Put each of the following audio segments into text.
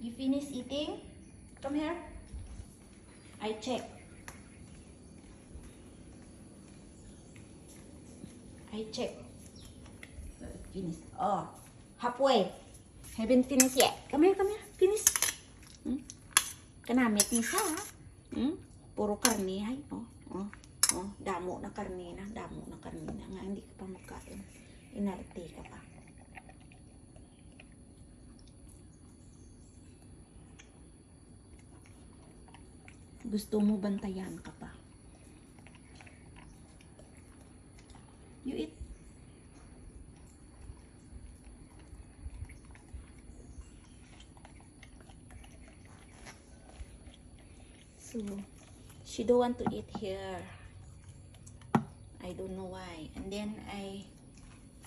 You finish eating? Come here. I check. Finish. Oh, halfway. Haven't finished yet. Come here. Finish. Kanamit ni sa. Puro karne ay. Damo na karne na. Nga hindi ka pa magkain. Inarte ka pa. Gusto mo bantayan ka pa. You eat. So, she don't want to eat here. I don't know why. And then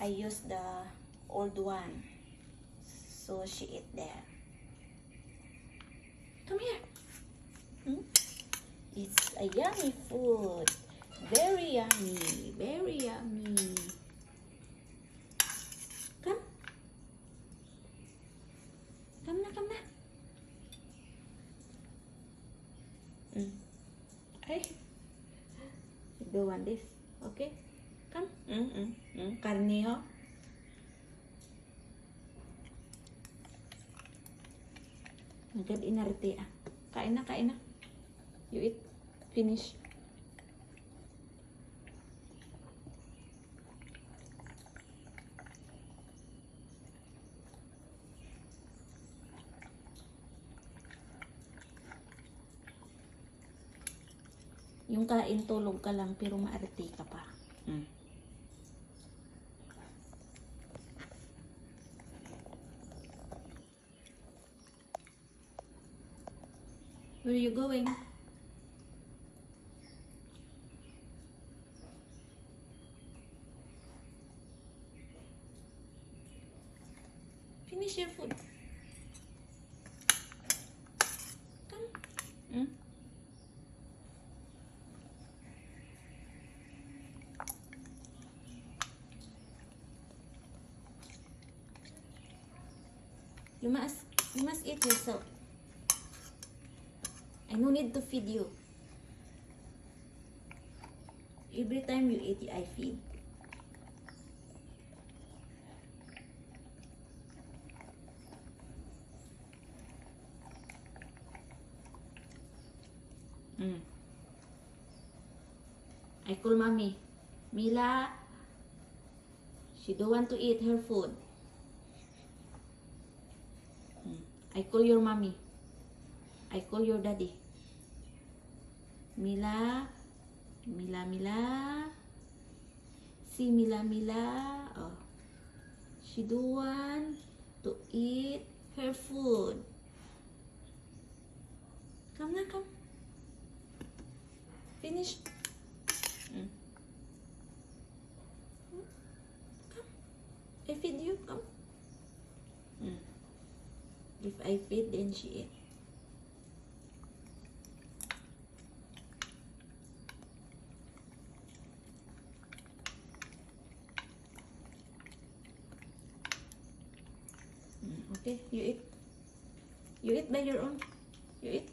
I use the old one. So she eat there. Come here. It's a yummy food. Very yummy. Very yummy. Come. Come na. Hey. You don't want this. Okay? Come. Karne ho. Agad inarte ah. Kain na. You eat. Finish. Yung kain, tulog ka lang, pero maarte ka pa. Where are you going? Finish your food. Come. You must eat yourself. I no need to feed you. Every time you eat, I feed. I call mommy. Mila, she don't want to eat her food. I call your mommy. I call your daddy. Mila. See Mila. Oh, she don't want to eat her food. Come na, come. Finish. Come. I feed you. Come. If I feed, then she eat. Okay, you eat. You eat by your own. You eat.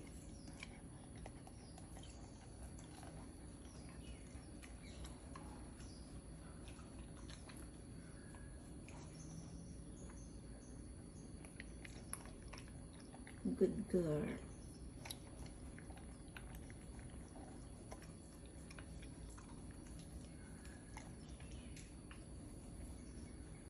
Good girl.